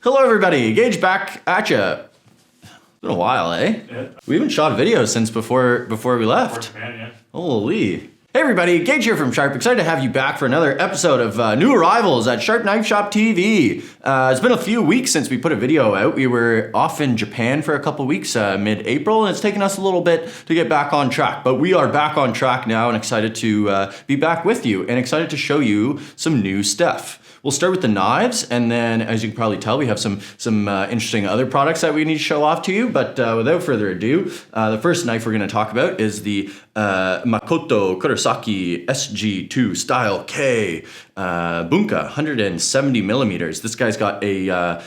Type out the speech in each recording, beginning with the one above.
Hello everybody, Gage back at ya. It's been a while, eh? Yeah. We haven't shot a video since before we left. Japan, yeah. Holy. Hey everybody, Gage here from Sharp. Excited to have you back for another episode of new arrivals at Sharp Knife Shop TV. It's been a few weeks since we put a video out. We were off in Japan for a couple weeks, mid-April, and it's taken us a little bit to get back on track. But we are back on track now and excited to be back with you and excited to show you some new stuff. We'll start with the knives, and then, as you can probably tell, we have some interesting other products that we need to show off to you. But without further ado, the first knife we're going to talk about is the Makoto Kurosaki SG2 Style K Bunka, 170 millimeters. This guy's got a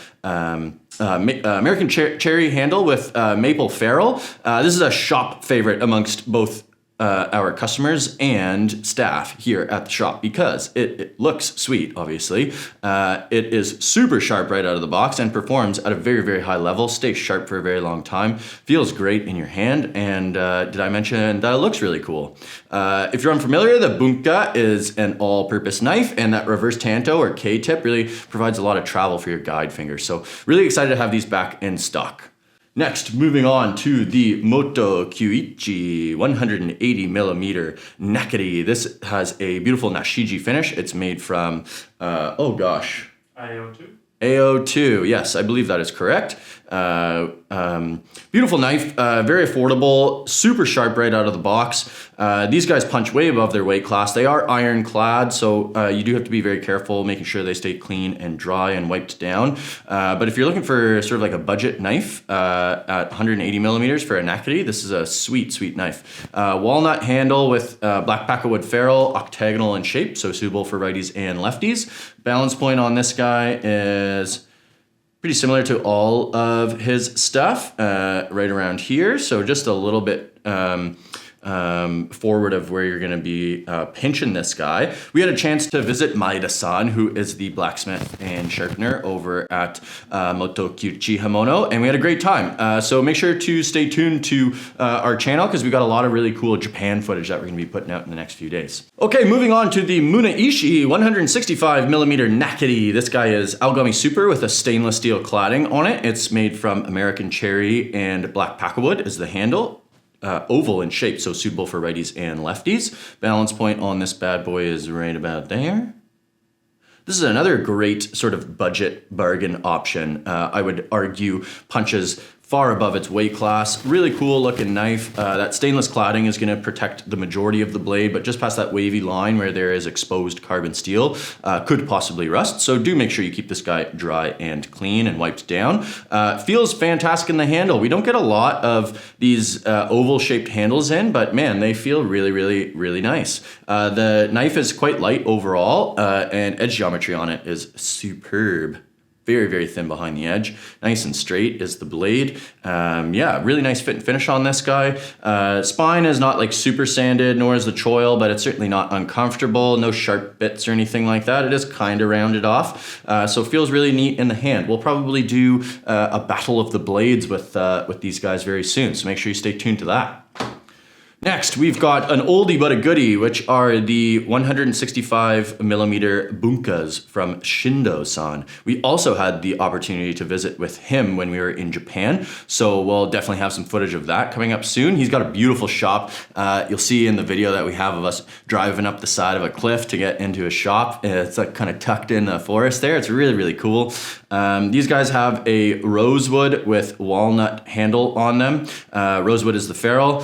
American cherry handle with maple ferrule. This is a shop favorite amongst both our customers and staff here at the shop because it looks sweet, obviously. It is super sharp right out of the box and performs at a very, very high level, stays sharp for a very long time, feels great in your hand, and did I mention that it looks really cool? If you're unfamiliar, the Bunka is an all-purpose knife, and that reverse tanto or K-tip really provides a lot of travel for your guide finger. So really excited to have these back in stock. Next, moving on to the Motokyuuichi 180 millimeter Nakiri. This has a beautiful Nashiji finish. It's made from, AO2? AO2, yes, I believe that is correct. Beautiful knife, very affordable, super sharp right out of the box. These guys punch way above their weight class. They are ironclad, so you do have to be very careful, making sure they stay clean and dry and wiped down. But if you're looking for sort of like a budget knife at 180 millimeters for a Nakiri, this is a sweet, sweet knife. Walnut handle with black packawood ferrule, octagonal in shape, so suitable for righties and lefties. Balance point on this guy is pretty similar to all of his stuff, right around here. So just a little bit forward of where you're going to be pinching this guy. We had a chance to visit Maeda-san, who is the blacksmith and sharpener over at Motokyuuichi Hamono, and we had a great time. So make sure to stay tuned to our channel because we've got a lot of really cool Japan footage that we're going to be putting out in the next few days. Okay, moving on to the Muneishi 165 millimeter Nakiri. This guy is Algami Super with a stainless steel cladding on it. It's made from American cherry and black packawood is the handle. Oval in shape, so suitable for righties and lefties. Balance point on this bad boy is right about there. This is another great sort of budget bargain option. I would argue punches far above its weight class. Really cool looking knife. That stainless cladding is going to protect the majority of the blade, but just past that wavy line where there is exposed carbon steel could possibly rust. So do make sure you keep this guy dry and clean and wiped down. Feels fantastic in the handle. We don't get a lot of these oval shaped handles in, but man, they feel really, really, really nice. The knife is quite light overall, and edge geometry on it is superb. Very, very thin behind the edge. Nice and straight is the blade. Yeah, really nice fit and finish on this guy. Spine is not like super sanded, nor is the choil, but it's certainly not uncomfortable. No sharp bits or anything like that. It is kind of rounded off. So it feels really neat in the hand. We'll probably do a battle of the blades with these guys very soon. So make sure you stay tuned to that. Next, we've got an oldie but a goodie, which are the 165 millimeter Bunkas from Shindou-san. We also had the opportunity to visit with him when we were in Japan, so we'll definitely have some footage of that coming up soon. He's got a beautiful shop. You'll see in the video that we have of us driving up the side of a cliff to get into a shop. It's like kind of tucked in the forest there. It's really, really cool. These guys have a rosewood with walnut handle on them. Rosewood is the ferrule.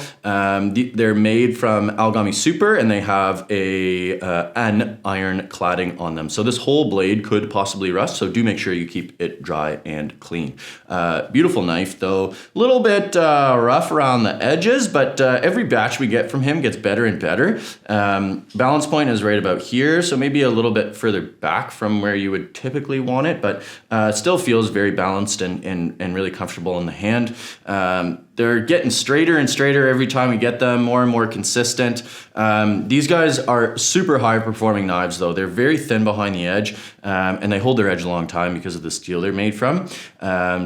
They're made from Algami Super, and they have an iron cladding on them. So this whole blade could possibly rust, so do make sure you keep it dry and clean. Beautiful knife, though. A little bit rough around the edges, but every batch we get from him gets better and better. Balance point is right about here, so maybe a little bit further back from where you would typically want it, but still feels very balanced and really comfortable in the hand. They're getting straighter and straighter every time we get them, more and more consistent. These guys are super high performing knives though. They're very thin behind the edge, and they hold their edge a long time because of the steel they're made from.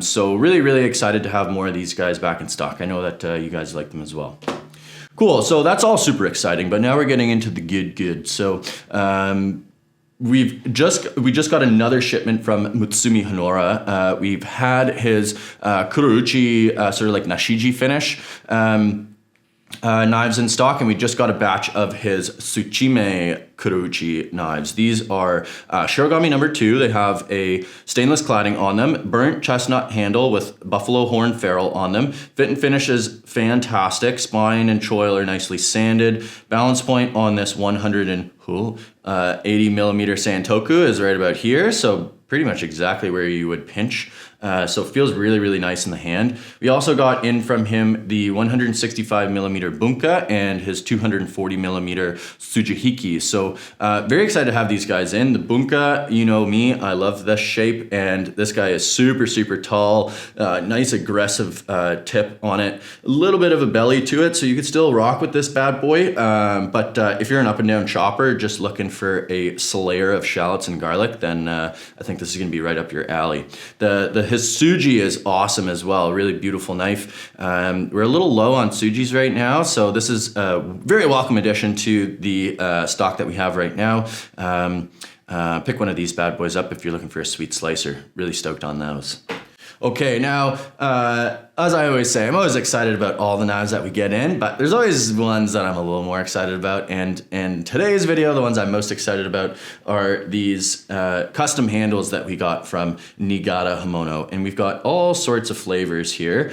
So really, really excited to have more of these guys back in stock. I know that you guys like them as well. Cool, so that's all super exciting, but now we're getting into the good. So we just got another shipment from Mutsumi Hinoura. We've had his Kurouchi sort of like nashiji finish knives in stock, and we just got a batch of his Tsuchime Kurouchi knives. These are Shirogami number 2. They have a stainless cladding on them, burnt chestnut handle with buffalo horn ferrule on them. Fit and finish is fantastic. Spine and choil are nicely sanded. Balance point on this 180 millimeter Santoku is right about here, so pretty much exactly where you would pinch. So it feels really, really nice in the hand. We also got in from him the 165 millimeter Bunka and his 240 millimeter Sujihiki. So very excited to have these guys in. The Bunka, you know me, I love this shape, and this guy is super, super tall. Nice aggressive tip on it. A little bit of a belly to it, so you could still rock with this bad boy. But if you're an up and down chopper just looking for a slayer of shallots and garlic, then I think this is going to be right up your alley. His Suji is awesome as well. Really beautiful knife. We're a little low on Sujis right now, so this is a very welcome addition to the stock that we have right now. Pick one of these bad boys up if you're looking for a sweet slicer. Really stoked on those. Okay, now, as I always say, I'm always excited about all the knives that we get in, but there's always ones that I'm a little more excited about, and in today's video, the ones I'm most excited about are these custom handles that we got from Nigara Hamono, and we've got all sorts of flavors here.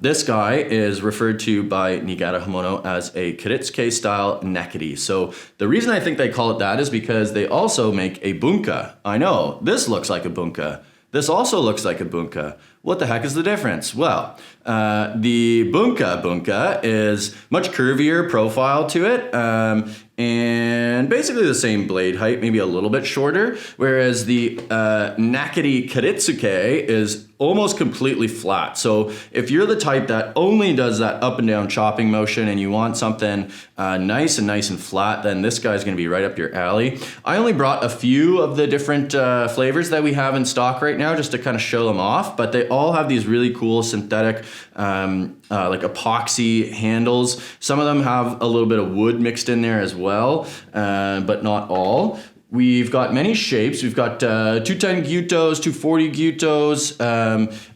This guy is referred to by Nigara Hamono as a Kiritsuke style Nakiri. So the reason I think they call it that is because they also make a Bunka. I know, this looks like a Bunka. This also looks like a Bunka. What the heck is the difference? Well, the Bunka is much curvier profile to it, and basically the same blade height, maybe a little bit shorter, whereas the Nakiri Kiritsuke is almost completely flat. So if you're the type that only does that up and down chopping motion and you want something nice and flat, then this guy's gonna be right up your alley. I only brought a few of the different flavors that we have in stock right now just to kind of show them off, but they all have these really cool synthetic like epoxy handles. Some of them have a little bit of wood mixed in there as well, but not all. We've got many shapes. We've got 210 gyutos, 240 gyutos,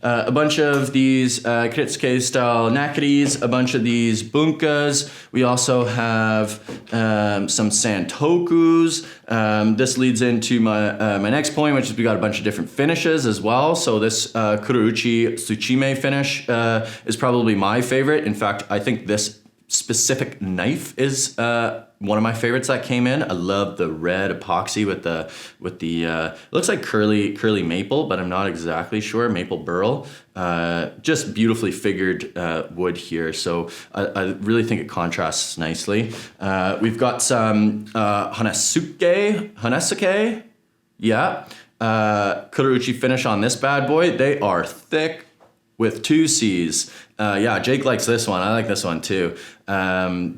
a bunch of these Kiritsuke style nakiris, a bunch of these bunkas. We also have some santokus. This leads into my next point, which is we got a bunch of different finishes as well. So this Kurouchi Tsuchime finish is probably my favorite. In fact, I think this specific knife is one of my favorites that came in. I love the red epoxy with the it looks like curly maple, but I'm not exactly sure. Maple burl. Just beautifully figured wood here. So I really think it contrasts nicely. We've got some honesuki. Yeah. Kurouchi finish on this bad boy. They are thick with 2 C's. Yeah, Jake likes this one. I like this one too.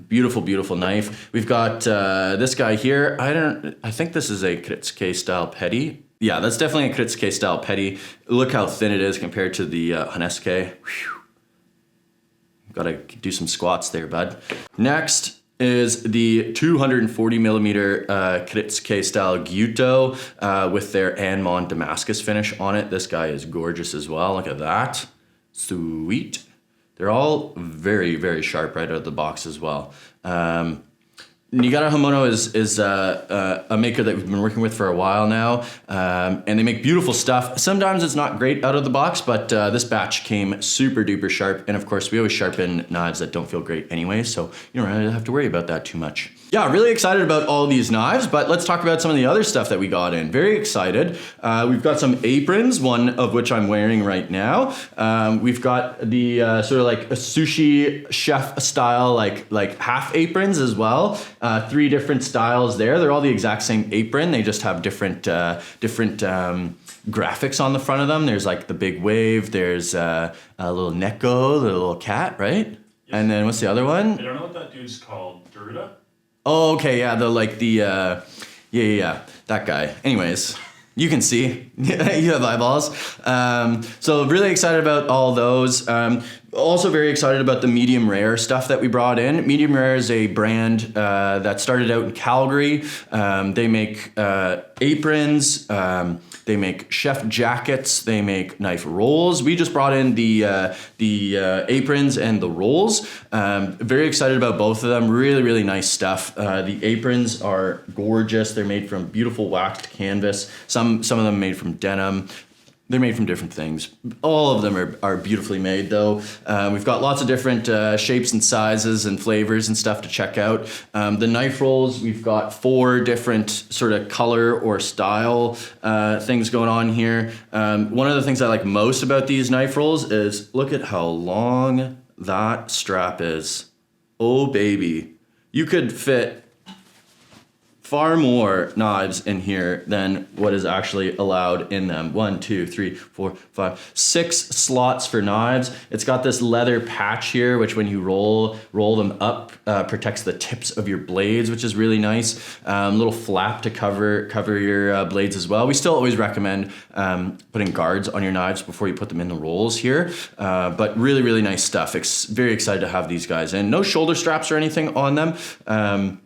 Beautiful knife. We've got this guy here. I think this is a Kiritsuke style petty. Yeah, that's definitely a Kiritsuke style petty. Look how thin it is compared to the honesuki. Gotta do some squats there, bud. Next is the 240 millimeter Kiritsuke style gyuto with their Anmon Damascus finish on it. This guy is gorgeous as well. Look at that. Sweet. They're all very sharp right out of the box as well. Nigara Hamono is a maker that we've been working with for a while now, and they make beautiful stuff. Sometimes it's not great out of the box, but this batch came super duper sharp, and of course we always sharpen knives that don't feel great anyway, so you don't really have to worry about that too much. Yeah, really excited about all these knives, but let's talk about some of the other stuff that we got in. Very excited. We've got some aprons, one of which I'm wearing right now. We've got the sort of like a sushi chef style, like half aprons as well. 3 different styles there. They're all the exact same apron. They just have different graphics on the front of them. There's like the big wave. There's a little neko, the little cat, right? Yes. And then what's the other one? I don't know what that dude's called. Garuda? Oh, okay, yeah, that guy. Anyways, you can see, you have eyeballs. So really excited about all those. Also very excited about the medium rare stuff that we brought in. Medium Rare is a brand that started out in Calgary. They make aprons, they make chef jackets, they make knife rolls. We just brought in the aprons and the rolls. Very excited about both of them. Really, really nice stuff. The aprons are gorgeous. They're made from beautiful waxed canvas. Some of them made from denim. They're made from different things. All of them are beautifully made, though. We've got lots of different shapes and sizes and flavors and stuff to check out. The knife rolls, we've got 4 different sort of color or style things going on here. One of the things I like most about these knife rolls is look at how long that strap is. Oh, baby. You could fit far more knives in here than what is actually allowed in them. 1, 2, 3, 4, 5, 6 slots for knives. It's got this leather patch here, which when you roll them up, protects the tips of your blades, which is really nice. Little flap to cover your blades as well. We still always recommend putting guards on your knives before you put them in the rolls here. But really, really nice stuff. Very excited to have these guys in. No shoulder straps or anything on them.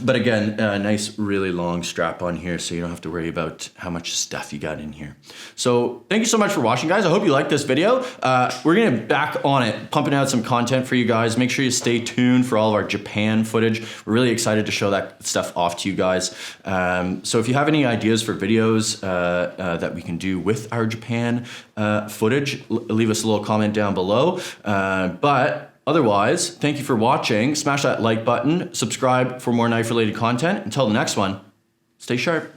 But again, a nice, really long strap on here, so you don't have to worry about how much stuff you got in here. So thank you so much for watching, guys. I hope you liked this video. We're going to be back on it, pumping out some content for you guys. Make sure you stay tuned for all of our Japan footage. We're really excited to show that stuff off to you guys. So if you have any ideas for videos that we can do with our Japan footage, leave us a little comment down below. But otherwise, thank you for watching. Smash that like button, subscribe for more knife-related content. Until the next one, stay sharp.